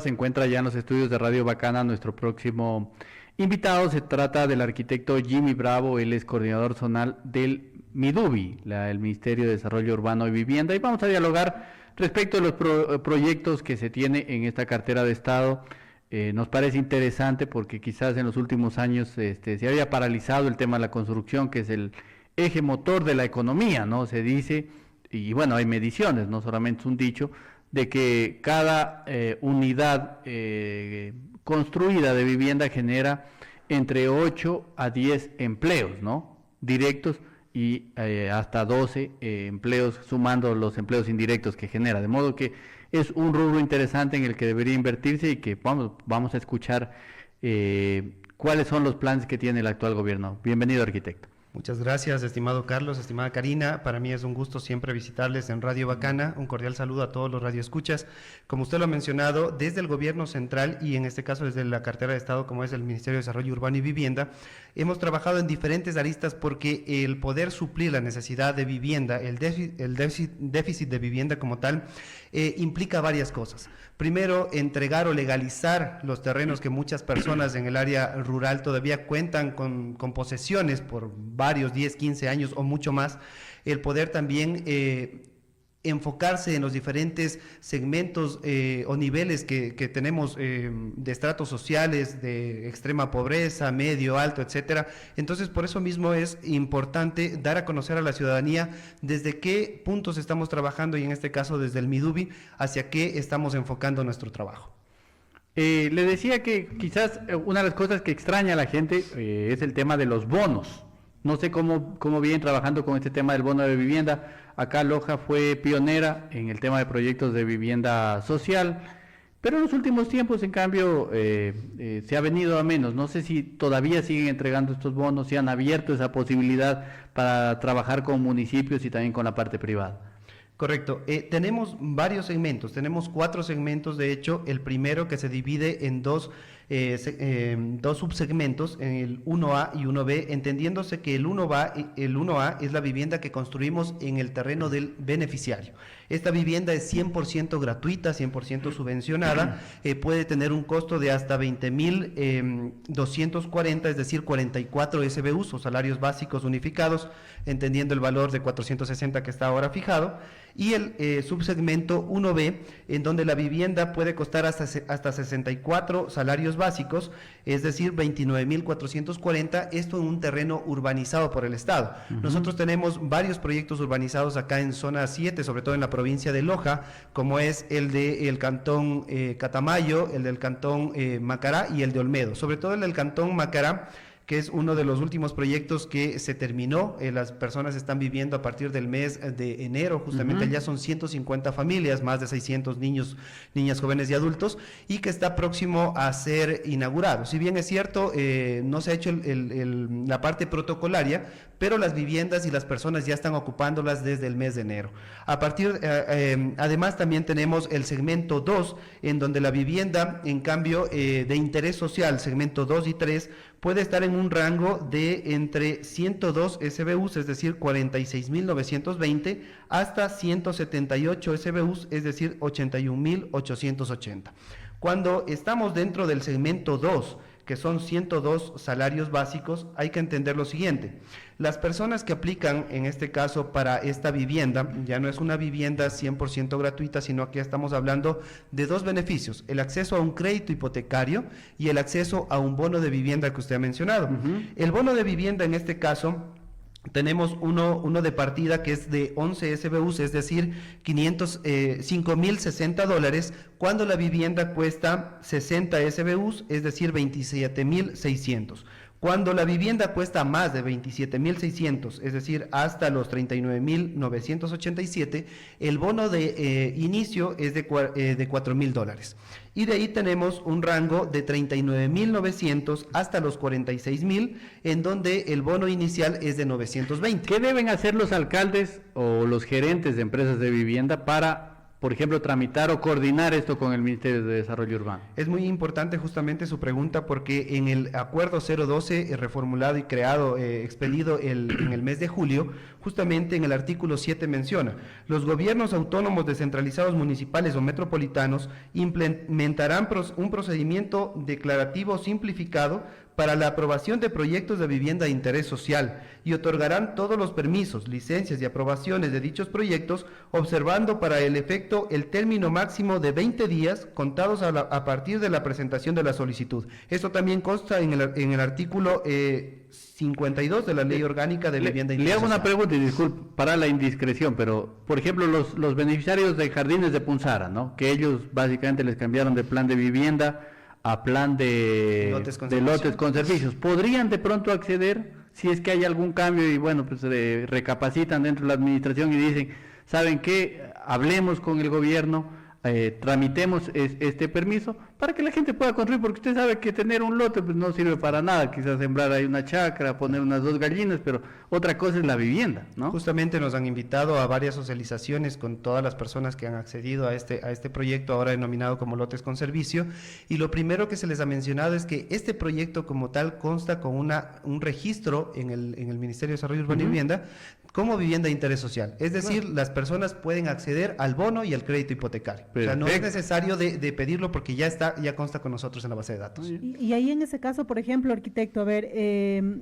Se encuentra ya en los estudios de Radio Bacana nuestro próximo invitado. Se trata del arquitecto Jimmy Bravo. Él es coordinador zonal del MIDUBI, el Ministerio de Desarrollo Urbano y Vivienda, y vamos a dialogar respecto a los proyectos que se tiene en esta cartera de Estado. Nos parece interesante porque quizás en los últimos años se había paralizado el tema de la construcción, que es el eje motor de la economía, ¿no? Se dice, y bueno, hay mediciones, no solamente es un dicho, de que cada unidad construida de vivienda genera entre 8 a 10 empleos, ¿no? Directos, y hasta 12 empleos, sumando los empleos indirectos que genera. De modo que es un rubro interesante en el que debería invertirse y que vamos a escuchar cuáles son los planes que tiene el actual gobierno. Bienvenido, arquitecto. Muchas gracias, estimado Carlos, estimada Karina. Para mí es un gusto siempre visitarles en Radio Bacana. Un cordial saludo a todos los radioescuchas. Como usted lo ha mencionado, desde el gobierno central y en este caso desde la cartera de Estado, como es el Ministerio de Desarrollo Urbano y Vivienda, hemos trabajado en diferentes aristas porque el poder suplir la necesidad de vivienda, el déficit de vivienda como tal, implica varias cosas. Primero, entregar o legalizar los terrenos que muchas personas en el área rural todavía cuentan con posesiones por varios 10, 15 años o mucho más. El poder también enfocarse en los diferentes segmentos o niveles que tenemos de estratos sociales, de extrema pobreza, medio, alto, etcétera. Entonces, por eso mismo es importante dar a conocer a la ciudadanía desde qué puntos estamos trabajando y en este caso desde el MIDUBI hacia qué estamos enfocando nuestro trabajo. Le decía que quizás una de las cosas que extraña a la gente es el tema de los bonos. No sé cómo vienen trabajando con este tema del bono de vivienda. Acá Loja fue pionera en el tema de proyectos de vivienda social, pero en los últimos tiempos, en cambio, se ha venido a menos. No sé si todavía siguen entregando estos bonos, si han abierto esa posibilidad para trabajar con municipios y también con la parte privada. Correcto. Tenemos varios segmentos, tenemos 4 segmentos, de hecho. El primero, que se divide en dos subsegmentos, en el 1A y 1B, entendiéndose que el 1A es la vivienda que construimos en el terreno del beneficiario. Esta vivienda es 100% gratuita, 100% subvencionada, puede tener un costo de hasta 20.240, es decir, 44 SBUs o salarios básicos unificados, entendiendo el valor de 460 que está ahora fijado, y el subsegmento 1B, en donde la vivienda puede costar hasta 64 salarios básicos, es decir, 29.440, esto en un terreno urbanizado por el Estado. Nosotros tenemos varios proyectos urbanizados acá en zona 7, sobre todo en la provincia de Loja, como es el del cantón Catamayo, el del cantón Macará y el de Olmedo. Sobre todo el del cantón Macará, que es uno de los últimos proyectos que se terminó. Las personas están viviendo a partir del mes de enero, justamente ya son 150 familias, más de 600 niños, niñas, jóvenes y adultos, y que está próximo a ser inaugurado. Si bien es cierto, no se ha hecho la parte protocolaria, pero las viviendas y las personas ya están ocupándolas desde el mes de enero. Además, también tenemos el segmento 2, en donde la vivienda, en cambio, de interés social, segmento 2 y 3, puede estar en un rango de entre 102 SBUs, es decir, 46.920, hasta 178 SBUs, es decir, 81.880. Cuando estamos dentro del segmento 2, que son 102 salarios básicos, hay que entender lo siguiente. Las personas que aplican, en este caso, para esta vivienda, ya no es una vivienda 100% gratuita, sino que estamos hablando de 2 beneficios: el acceso a un crédito hipotecario y el acceso a un bono de vivienda que usted ha mencionado. El bono de vivienda, en este caso, tenemos uno de partida que es de 11 SBUs, es decir, $5.060, cuando la vivienda cuesta 60 SBUs, es decir, 27.600. Cuando la vivienda cuesta más de 27.600, es decir, hasta los 39.987, el bono de inicio es de $4.000. Y de ahí tenemos un rango de 39.900 hasta los 46.000, en donde el bono inicial es de 920. ¿Qué deben hacer los alcaldes o los gerentes de empresas de vivienda para por ejemplo, tramitar o coordinar esto con el Ministerio de Desarrollo Urbano? Es muy importante justamente su pregunta porque en el acuerdo 012 reformulado y creado, expedido en el mes de julio, justamente en el artículo 7 menciona: los gobiernos autónomos descentralizados municipales o metropolitanos implementarán un procedimiento declarativo simplificado para la aprobación de proyectos de vivienda de interés social y otorgarán todos los permisos, licencias y aprobaciones de dichos proyectos, observando para el efecto el término máximo de 20 días contados a partir de la presentación de la solicitud. Esto también consta en el artículo 52 de la Ley Orgánica de Vivienda de Interés Social. Le hago una pregunta, y disculpe para la indiscreción, pero por ejemplo los beneficiarios de Jardines de Punzara, ¿no?, que ellos básicamente les cambiaron de plan de vivienda a plan de lotes con servicios, ¿podrían de pronto acceder si es que hay algún cambio y bueno, pues recapacitan dentro de la administración y dicen, ¿saben qué? Hablemos con el gobierno, tramitemos este permiso para que la gente pueda construir, porque usted sabe que tener un lote pues no sirve para nada, quizás sembrar ahí una chacra, poner unas 2 gallinas, pero otra cosa es la vivienda, ¿no? Justamente nos han invitado a varias socializaciones con todas las personas que han accedido a este proyecto, ahora denominado como lotes con servicio, y lo primero que se les ha mencionado es que este proyecto como tal consta con un registro en el Ministerio de Desarrollo Urbano y Vivienda como vivienda de interés social, es decir, las personas pueden acceder al bono y al crédito hipotecario. Perfecto. O sea, no es necesario de pedirlo porque ya consta con nosotros en la base de datos. Y ahí en ese caso, por ejemplo, arquitecto, a ver,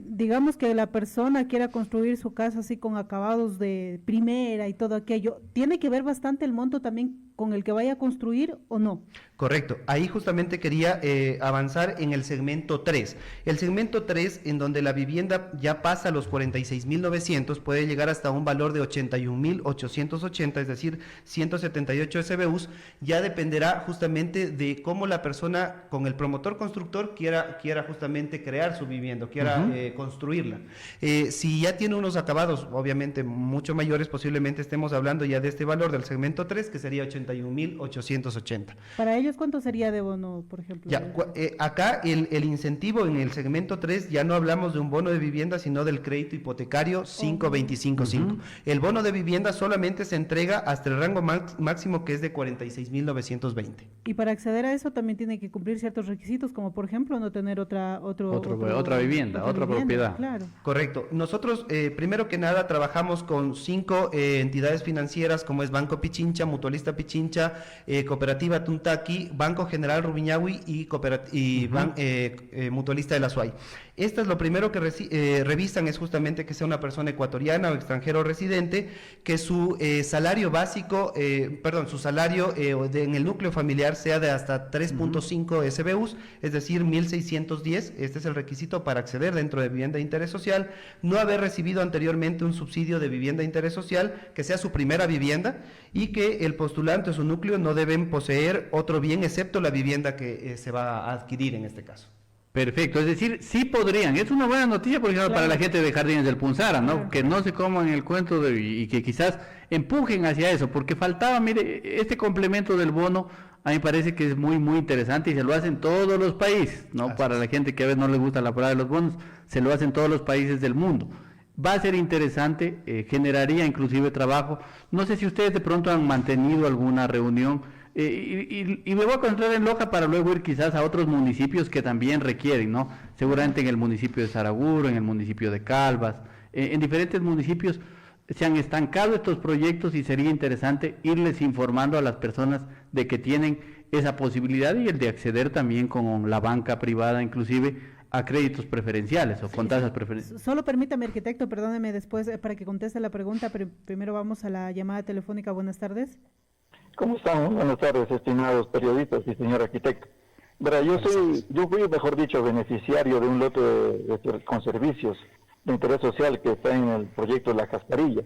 digamos que la persona quiera construir su casa así con acabados de primera y todo aquello, ¿tiene que ver bastante el monto también con el que vaya a construir o no? Correcto, ahí justamente quería avanzar en el segmento 3. El segmento 3, en donde la vivienda ya pasa a los 46.900, puede llegar hasta un valor de 81.880, es decir, 178 SBUs, ya dependerá justamente de cómo la persona con el promotor constructor quiera justamente crear su vivienda, quiera construirla. Si ya tiene unos acabados, obviamente mucho mayores, posiblemente estemos hablando ya de este valor del segmento 3, que sería 81.880. Para ellos, ¿cuánto sería de bono, por ejemplo? Ya, acá el incentivo en el segmento 3, ya no hablamos de un bono de vivienda, sino del crédito hipotecario 5.25.5. El bono de vivienda solamente se entrega hasta el rango máximo, que es de 46.920. Y para acceder a eso también tiene que cumplir ciertos requisitos, como por ejemplo no tener otra vivienda, otra propiedad. Claro. Correcto. Nosotros, primero que nada, trabajamos con 5 entidades financieras, como es Banco Pichincha, Mutualista Pichincha, Cooperativa Tuntaqui, Banco General Rumiñahui y Mutualista de la SUAY. Estas, lo primero que revisan es justamente que sea una persona ecuatoriana o extranjero residente, que su salario básico, su salario en el núcleo familiar sea de hasta 3.5 SBUs, es decir, 1.610. Este es el requisito para acceder dentro de vivienda de interés social. No haber recibido anteriormente un subsidio de vivienda de interés social, que sea su primera vivienda, y que el postulante o su núcleo no deben poseer otro bien excepto la vivienda que se va a adquirir en este caso. Perfecto, es decir, sí podrían. Es una buena noticia, por ejemplo, para la gente de Jardines del Punzara, ¿no? Claro. Que no se coman el cuento y que quizás empujen hacia eso, porque faltaba, mire, este complemento del bono, a mí me parece que es muy, muy interesante y se lo hacen todos los países, ¿no? Así para la gente que a veces no le gusta la palabra de los bonos, se lo hacen todos los países del mundo. Va a ser interesante, generaría inclusive trabajo. No sé si ustedes de pronto han mantenido alguna reunión. Y me voy a concentrar en Loja para luego ir quizás a otros municipios que también requieren, ¿no? Seguramente en el municipio de Saraguro, en el municipio de Calvas, en diferentes municipios se han estancado estos proyectos y sería interesante irles informando a las personas de que tienen esa posibilidad y el de acceder también con la banca privada inclusive a créditos preferenciales o con tasas preferenciales. Solo permítame, arquitecto, perdóneme después para que conteste la pregunta, pero primero vamos a la llamada telefónica. Buenas tardes. ¿Cómo están? Buenas tardes, estimados periodistas y señor arquitecto. Verá, yo fui, mejor dicho, beneficiario de un lote con servicios de interés social que está en el proyecto de La Cascarilla.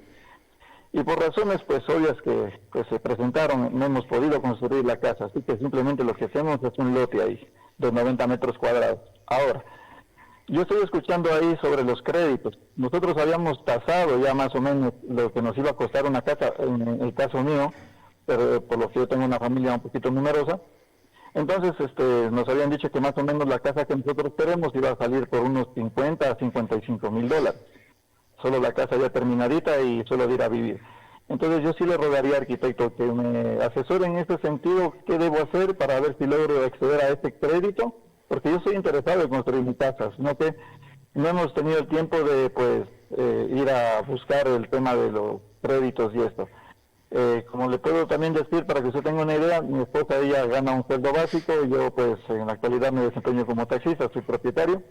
Y por razones pues obvias que se presentaron, no hemos podido construir la casa, así que simplemente lo que hacemos es un lote ahí, de 90 metros cuadrados. Ahora, yo estoy escuchando ahí sobre los créditos. Nosotros habíamos tasado ya más o menos lo que nos iba a costar una casa, en el caso mío, pero por lo que yo tengo una familia un poquito numerosa. Entonces nos habían dicho que más o menos la casa que nosotros queremos iba a salir por unos 50 a $55,000. Solo la casa ya terminadita y solo de ir a vivir. Entonces yo sí le rogaría, arquitecto, que me asesore en este sentido, qué debo hacer para ver si logro acceder a este crédito, porque yo soy interesado en construir mi casa, sino que no hemos tenido el tiempo de ir a buscar el tema de los créditos y esto. Como le puedo también decir, para que usted tenga una idea, mi esposa, ella gana un sueldo básico, yo pues en la actualidad me desempeño como taxista, soy propietario,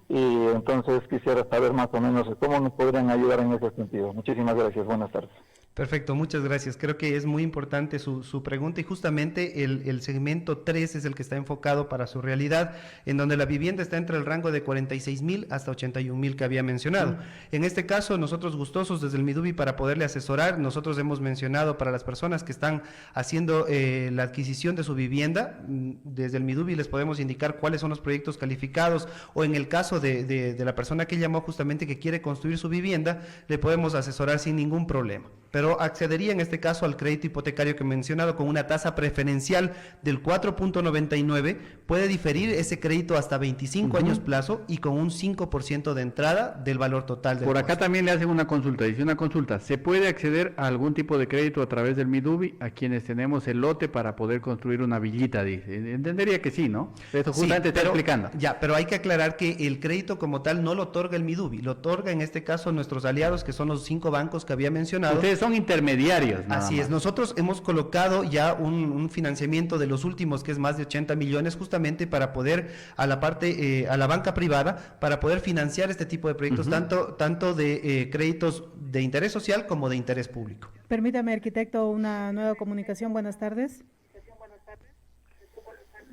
y entonces quisiera saber más o menos cómo nos podrían ayudar en ese sentido. Muchísimas gracias, buenas tardes. Perfecto, muchas gracias. Creo que es muy importante su pregunta y justamente el segmento 3 es el que está enfocado para su realidad, en donde la vivienda está entre el rango de 46,000 hasta 81,000 que había mencionado. En este caso, nosotros gustosos desde el Midubi para poderle asesorar, nosotros hemos mencionado para las personas que están haciendo la adquisición de su vivienda, desde el Midubi les podemos indicar cuáles son los proyectos calificados, o en el caso de la persona que llamó justamente que quiere construir su vivienda, le podemos asesorar sin ningún problema. Pero accedería en este caso al crédito hipotecario que he mencionado con una tasa preferencial del 4.99, puede diferir ese crédito hasta 25 años plazo y con un 5% de entrada del valor total del Por acá costo. también le hacen una consulta, dice una consulta, ¿se puede acceder a algún tipo de crédito a través del Midubi a quienes tenemos el lote para poder construir una villita? Dice, entendería que sí, ¿no? Eso justamente está explicando. Ya, pero hay que aclarar que el crédito como tal no lo otorga el Midubi, lo otorga en este caso nuestros aliados, que son los 5 bancos que había mencionado. Ustedes son intermediarios. Así es, nosotros hemos colocado ya un financiamiento de los últimos, que es más de 80 millones, justamente para poder, a la parte, a la banca privada, para poder financiar este tipo de proyectos, tanto de créditos de interés social como de interés público. Permítame, arquitecto, una nueva comunicación. Buenas tardes.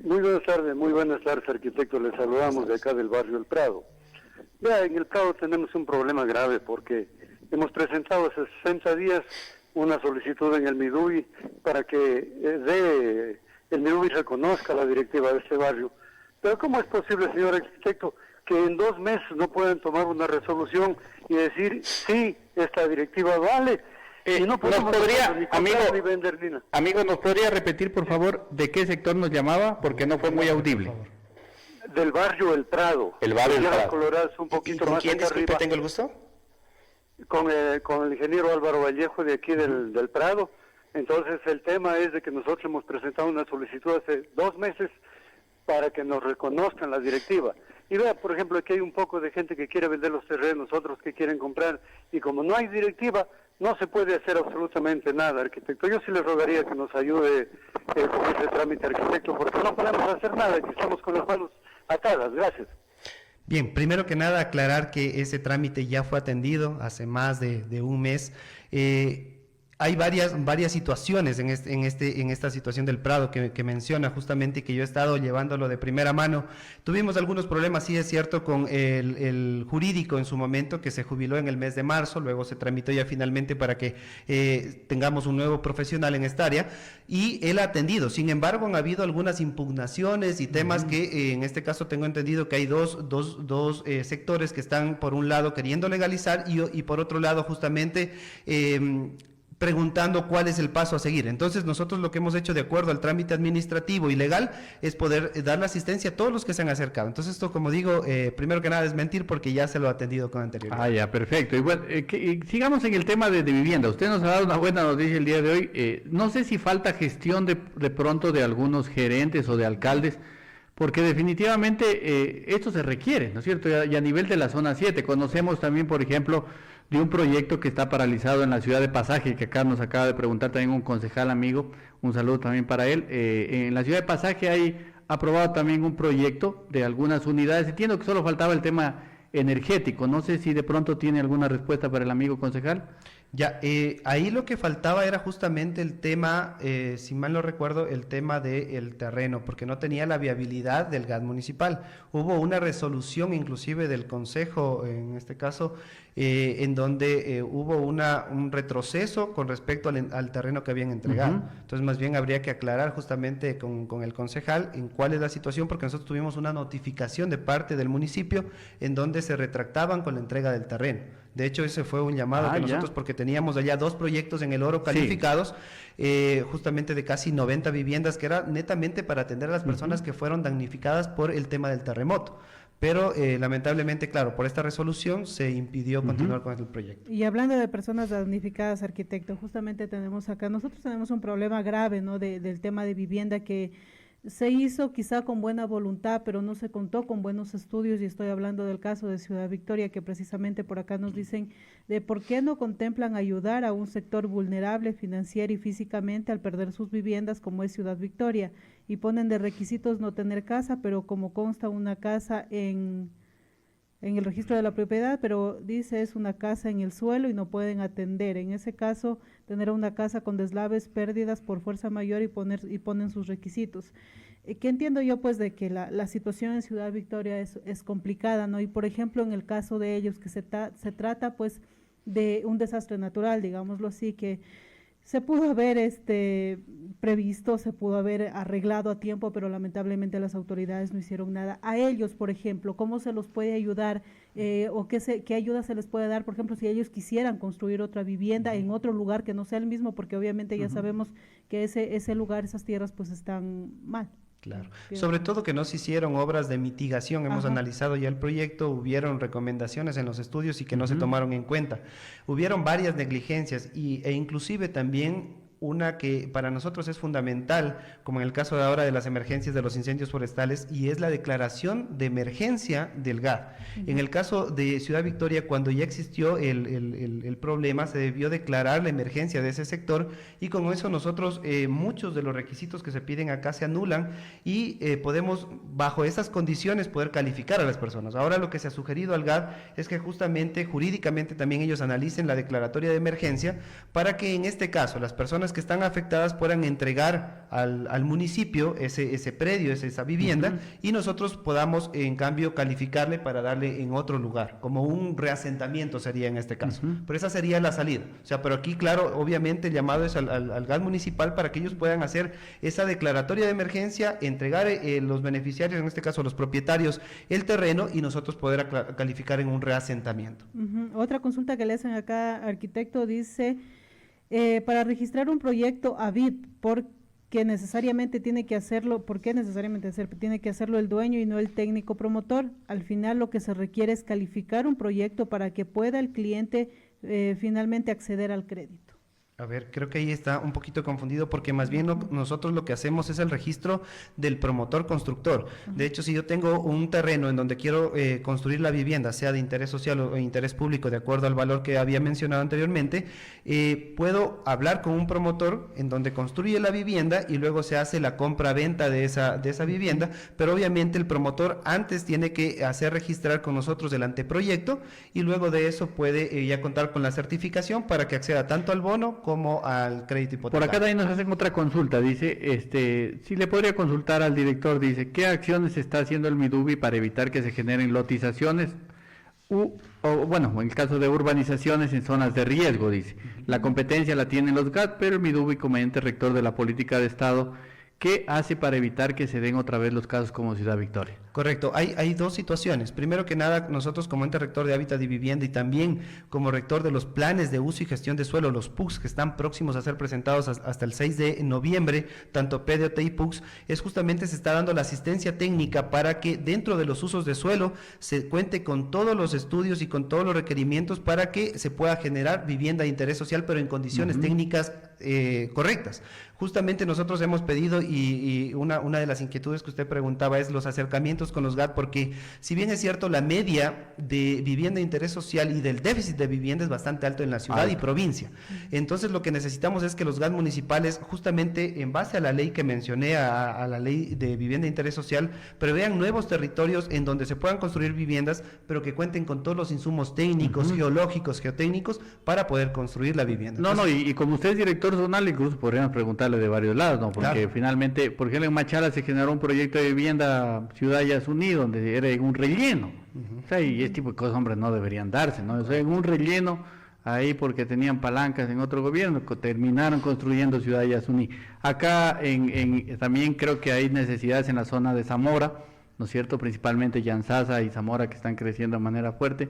Muy buenas tardes, arquitecto. Les saludamos de acá del barrio El Prado. Ya en El Prado tenemos un problema grave porque hemos presentado hace 60 días una solicitud en el Midubi para que el Midubi reconozca la directiva de este barrio. Pero ¿cómo es posible, señor arquitecto, que en 2 meses no puedan tomar una resolución y decir, sí, esta directiva vale? Y no podemos ni comprar ni vender ni nada. Amigo, ¿nos podría repetir, por favor, de qué sector nos llamaba? Porque no fue muy audible. Del barrio El Prado. El barrio El Prado. Colorarse un poquito ¿Con más quién, acá disculpe, arriba. tengo el gusto? Con el ingeniero Álvaro Vallejo de aquí del Prado. Entonces el tema es de que nosotros hemos presentado una solicitud hace 2 meses para que nos reconozcan la directiva. Y vea, por ejemplo, aquí hay un poco de gente que quiere vender los terrenos, otros que quieren comprar, y como no hay directiva, no se puede hacer absolutamente nada, arquitecto. Yo sí le rogaría que nos ayude con ese trámite, arquitecto, porque no podemos hacer nada, que estamos con las manos atadas. Gracias. Bien, primero que nada aclarar que ese trámite ya fue atendido hace más de un mes. Hay varias situaciones en esta situación del Prado que menciona justamente, que yo he estado llevándolo de primera mano. Tuvimos algunos problemas, sí es cierto, con el jurídico en su momento, que se jubiló en el mes de marzo, luego se tramitó ya finalmente para que tengamos un nuevo profesional en esta área, y él ha atendido. Sin embargo, han habido algunas impugnaciones y temas que en este caso tengo entendido que hay dos sectores que están por un lado queriendo legalizar y por otro lado justamente preguntando cuál es el paso a seguir. Entonces nosotros lo que hemos hecho de acuerdo al trámite administrativo y legal es poder dar la asistencia a todos los que se han acercado. Entonces esto, como digo, primero que nada es mentir porque ya se lo ha atendido con anterioridad. Ah, ya, perfecto. Y bueno, sigamos en el tema de vivienda. Usted nos ha dado una buena noticia el día de hoy. No sé si falta gestión de pronto de algunos gerentes o de alcaldes, porque definitivamente esto se requiere, ¿no es cierto? Y a nivel de la zona 7, conocemos también, por ejemplo, de un proyecto que está paralizado en la ciudad de Pasaje, que acá nos acaba de preguntar también un concejal amigo, un saludo también para él. En la ciudad de Pasaje hay aprobado también un proyecto de algunas unidades. Entiendo que solo faltaba el tema energético. No sé si de pronto tiene alguna respuesta para el amigo concejal. Ya, ahí lo que faltaba era justamente el tema, si mal no recuerdo, el tema del terreno, porque no tenía la viabilidad del gas municipal. Hubo una resolución inclusive del consejo, en este caso, en donde hubo un retroceso con respecto al terreno que habían entregado. Entonces, más bien habría que aclarar justamente con el concejal en cuál es la situación, porque nosotros tuvimos una notificación de parte del municipio en donde se retractaban con la entrega del terreno. De hecho, ese fue un llamado que nosotros, porque teníamos allá 2 proyectos en el Oro calificados, justamente de casi 90 viviendas, que era netamente para atender a las personas que fueron damnificadas por el tema del terremoto. pero lamentablemente, claro, por esta resolución se impidió continuar con el proyecto. Y hablando de personas damnificadas, arquitecto, justamente nosotros tenemos un problema grave, ¿no? Del tema de vivienda que se hizo quizá con buena voluntad, pero no se contó con buenos estudios, y estoy hablando del caso de Ciudad Victoria, que precisamente por acá nos dicen de por qué no contemplan ayudar a un sector vulnerable financiera y físicamente al perder sus viviendas, como es Ciudad Victoria, y ponen de requisitos no tener casa, pero como consta una casa en el registro de la propiedad, pero dice es una casa en el suelo y no pueden atender. En ese caso, tener una casa con deslaves, pérdidas por fuerza mayor y ponen sus requisitos. ¿Qué entiendo yo? Pues de que la situación en Ciudad Victoria es complicada, ¿no? Y por ejemplo, en el caso de ellos, que se trata pues de un desastre natural, digámoslo así, que se pudo haber previsto, se pudo haber arreglado a tiempo, pero lamentablemente las autoridades no hicieron nada. A ellos, por ejemplo, ¿cómo se los puede ayudar o qué ayuda se les puede dar, por ejemplo, si ellos quisieran construir otra vivienda en otro lugar que no sea el mismo, porque obviamente ya sabemos que ese lugar, esas tierras pues están mal? Claro, sobre todo que no se hicieron obras de mitigación, hemos analizado ya el proyecto, hubieron recomendaciones en los estudios y que no se tomaron en cuenta. Hubieron varias negligencias e inclusive también una que para nosotros es fundamental, como en el caso de ahora de las emergencias de los incendios forestales, y es la declaración de emergencia del GAD. En el caso de Ciudad Victoria, cuando ya existió el problema, se debió declarar la emergencia de ese sector, y con eso nosotros muchos de los requisitos que se piden acá se anulan y podemos, bajo esas condiciones, poder calificar a las personas. Ahora lo que se ha sugerido al GAD es que justamente, jurídicamente, también ellos analicen la declaratoria de emergencia para que en este caso las personas que están afectadas puedan entregar al municipio ese predio, esa vivienda, y nosotros podamos en cambio calificarle para darle en otro lugar, como un reasentamiento sería en este caso. Pero esa sería la salida. O sea, pero aquí, claro, obviamente el llamado es al GAD municipal para que ellos puedan hacer esa declaratoria de emergencia, entregar los beneficiarios, en este caso los propietarios, el terreno, y nosotros poder calificar en un reasentamiento. Otra consulta que le hacen acá, arquitecto, dice... para registrar un proyecto AVIP, ¿por qué necesariamente tiene que hacerlo el dueño y no el técnico promotor? Al final lo que se requiere es calificar un proyecto para que pueda el cliente finalmente acceder al crédito. A ver, creo que ahí está un poquito confundido porque más bien nosotros lo que hacemos es el registro del promotor constructor. De hecho, si yo tengo un terreno en donde quiero construir la vivienda, sea de interés social o de interés público, de acuerdo al valor que había mencionado anteriormente, puedo hablar con un promotor en donde construye la vivienda y luego se hace la compra-venta de esa vivienda, pero obviamente el promotor antes tiene que hacer registrar con nosotros el anteproyecto y luego de eso puede ya contar con la certificación para que acceda tanto al bono como al crédito hipotecario. Por acá también nos hacen otra consulta, dice, si le podría consultar al director, dice, ¿qué acciones está haciendo el Midubi para evitar que se generen lotizaciones en el caso de urbanizaciones en zonas de riesgo? Dice, la competencia la tienen los GAD, pero el Midubi como ente rector de la política de Estado, ¿qué hace para evitar que se den otra vez los casos como Ciudad Victoria? Correcto, hay dos situaciones. Primero que nada, nosotros como ente rector de Hábitat y Vivienda y también como rector de los planes de uso y gestión de suelo, los PUCs, que están próximos a ser presentados hasta el 6 de noviembre, tanto PDOT y PUCs, es justamente se está dando la asistencia técnica para que dentro de los usos de suelo se cuente con todos los estudios y con todos los requerimientos para que se pueda generar vivienda de interés social, pero en condiciones técnicas correctas. Justamente nosotros hemos pedido y una de las inquietudes que usted preguntaba es los acercamientos con los GAD, porque si bien es cierto la media de vivienda de interés social y del déficit de vivienda es bastante alto en la ciudad y provincia, entonces lo que necesitamos es que los GAD municipales, justamente en base a la ley que mencioné, a la ley de vivienda de interés social, prevean nuevos territorios en donde se puedan construir viviendas, pero que cuenten con todos los insumos técnicos, geológicos, geotécnicos, para poder construir la vivienda. Entonces, y como usted es director zonal, incluso podríamos preguntarle de varios lados, ¿no? Porque finalmente, por ejemplo, en Machala se generó un proyecto de vivienda Ciudad Yasuní, donde era en un relleno. O sea, y este tipo de cosas, hombre, no deberían darse, ¿no? O sea, en un relleno, ahí porque tenían palancas en otro gobierno, terminaron construyendo Ciudad Yasuní. Acá también creo que hay necesidades en la zona de Zamora, ¿no es cierto? Principalmente Yanzasa y Zamora, que están creciendo de manera fuerte.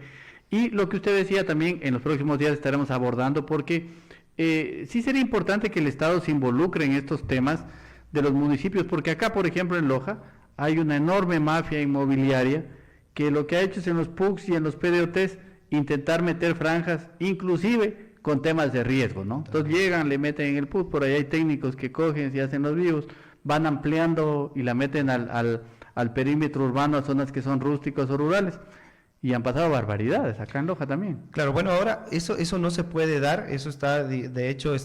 Y lo que usted decía también, en los próximos días estaremos abordando, porque sí sería importante que el Estado se involucre en estos temas de los municipios, porque acá, por ejemplo, en Loja, hay una enorme mafia inmobiliaria que lo que ha hecho es en los PUCs y en los PDOTs intentar meter franjas, inclusive con temas de riesgo, ¿no? Entonces llegan, le meten en el PUC, por ahí hay técnicos que cogen, se hacen los vivos, van ampliando y la meten al perímetro urbano, a zonas que son rústicos o rurales. Y han pasado barbaridades, acá en Loja también. Claro, bueno, ahora eso no se puede dar, eso está de hecho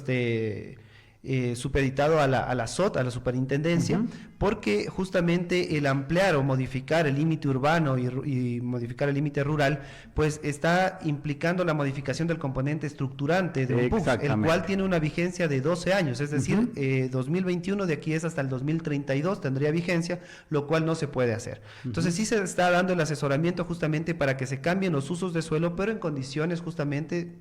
supeditado a la SOT, a la superintendencia, porque justamente el ampliar o modificar el límite urbano y modificar el límite rural, pues está implicando la modificación del componente estructurante de un PUC, el cual tiene una vigencia de 12 años, es decir, 2021 de aquí es hasta el 2032 tendría vigencia, lo cual no se puede hacer. Entonces sí se está dando el asesoramiento justamente para que se cambien los usos de suelo, pero en condiciones justamente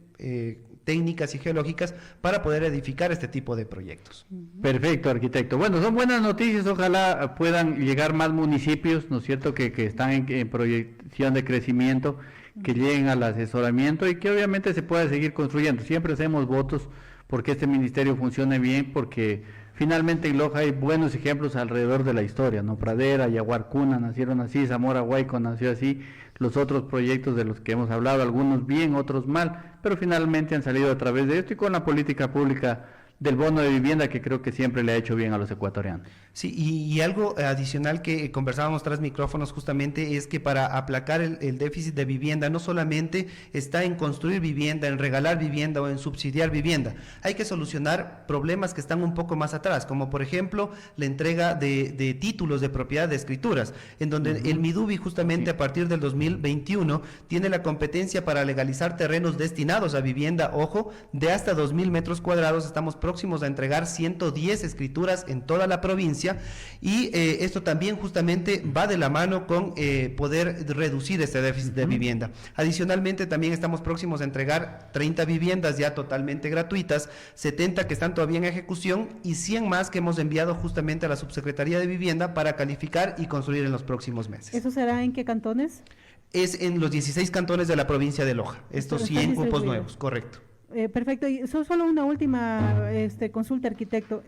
técnicas y geológicas para poder edificar este tipo de proyectos. Perfecto, arquitecto. Bueno, son buenas noticias, ojalá puedan llegar más municipios, ¿no es cierto?, que están en proyección de crecimiento, que lleguen al asesoramiento y que obviamente se pueda seguir construyendo. Siempre hacemos votos porque este ministerio funcione bien, porque finalmente en Loja hay buenos ejemplos alrededor de la historia, ¿no? Pradera, Yaguarcuna nacieron así, Zamora Huayco nació así, los otros proyectos de los que hemos hablado, algunos bien, otros mal, pero finalmente han salido a través de esto y con la política pública del bono de vivienda que creo que siempre le ha hecho bien a los ecuatorianos. Sí, y algo adicional que conversábamos tras micrófonos justamente es que para aplacar el déficit de vivienda no solamente está en construir vivienda, en regalar vivienda o en subsidiar vivienda, hay que solucionar problemas que están un poco más atrás, como por ejemplo la entrega de títulos de propiedad de escrituras, en donde el MIDUBI justamente a partir del 2021 tiene la competencia para legalizar terrenos destinados a vivienda, ojo, de hasta 2,000 metros cuadrados, estamos próximos a entregar 110 escrituras en toda la provincia y esto también justamente va de la mano con poder reducir este déficit de vivienda. Adicionalmente también estamos próximos a entregar 30 viviendas ya totalmente gratuitas, 70 que están todavía en ejecución y 100 más que hemos enviado justamente a la Subsecretaría de Vivienda para calificar y construir en los próximos meses. ¿Eso será en qué cantones? Es en los 16 cantones de la provincia de Loja, estos 100 cupos nuevos, correcto. Perfecto, y solo una última consulta, arquitecto.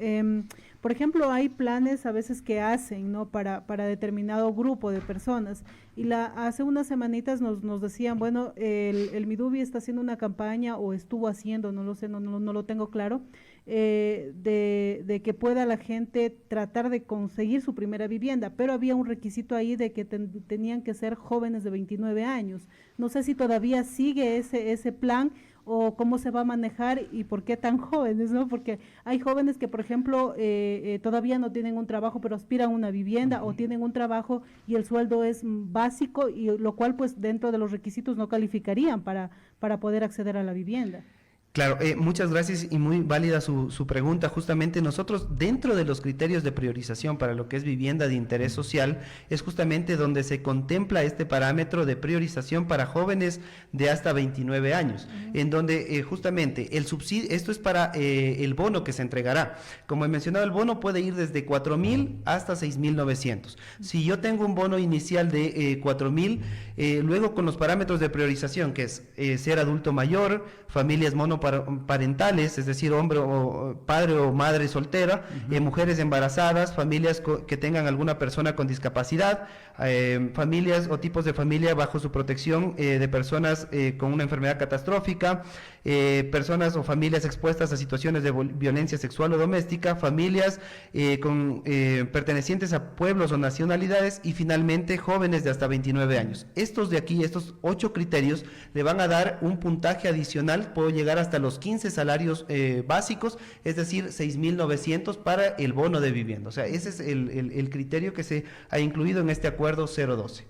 Por ejemplo, hay planes a veces que hacen, ¿no?, para determinado grupo de personas, y hace unas semanitas nos decían, bueno, el MIDUBI está haciendo una campaña, o estuvo haciendo, no lo sé, no lo tengo claro, de que pueda la gente tratar de conseguir su primera vivienda, pero había un requisito ahí de que tenían que ser jóvenes de 29 años. No sé si todavía sigue ese plan, o cómo se va a manejar y por qué tan jóvenes, ¿no? Porque hay jóvenes que, por ejemplo, todavía no tienen un trabajo, pero aspiran a una vivienda, o tienen un trabajo y el sueldo es básico, y lo cual, pues, dentro de los requisitos no calificarían para poder acceder a la vivienda. Claro, muchas gracias y muy válida su pregunta. Justamente nosotros, dentro de los criterios de priorización para lo que es vivienda de interés social, es justamente donde se contempla este parámetro de priorización para jóvenes de hasta 29 años, en donde justamente el subsidio, esto es para el bono que se entregará. Como he mencionado, el bono puede ir desde 4,000 hasta 6,900. Si yo tengo un bono inicial de 4,000, luego con los parámetros de priorización, que es ser adulto mayor, familias monoparentales, es decir, hombre o padre o madre soltera, mujeres embarazadas, familias que tengan alguna persona con discapacidad, familias o tipos de familia bajo su protección de personas con una enfermedad catastrófica, personas o familias expuestas a situaciones de violencia sexual o doméstica, familias pertenecientes a pueblos o nacionalidades, y finalmente jóvenes de hasta 29 años. Estos de aquí, estos 8 criterios, le van a dar un puntaje adicional, puedo llegar hasta los 15 salarios básicos, es decir, 6,900 para el bono de vivienda. O sea, ese es el criterio que se ha incluido en este acuerdo 012.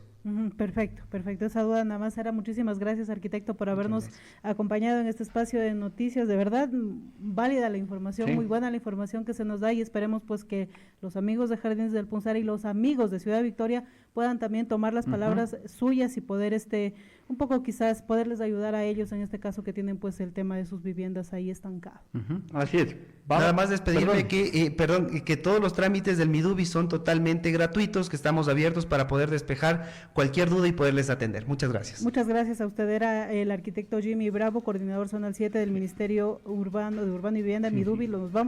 Perfecto. Esa duda nada más era. Muchísimas gracias, arquitecto, por habernos acompañado en este espacio de noticias. De verdad, válida la información, muy buena la información que se nos da, y esperemos pues que los amigos de Jardines del Punzar y los amigos de Ciudad Victoria puedan también tomar las palabras suyas y poder un poco quizás poderles ayudar a ellos en este caso que tienen pues el tema de sus viviendas ahí estancado. Así es. Nada más despedirme que todos los trámites del MIDUBI son totalmente gratuitos, que estamos abiertos para poder despejar cualquier duda y poderles atender. Muchas gracias. Muchas gracias a usted. Era el arquitecto Jimmy Bravo, coordinador zonal 7 del Ministerio de Urbano y Vivienda, MIDUBI. Nos vamos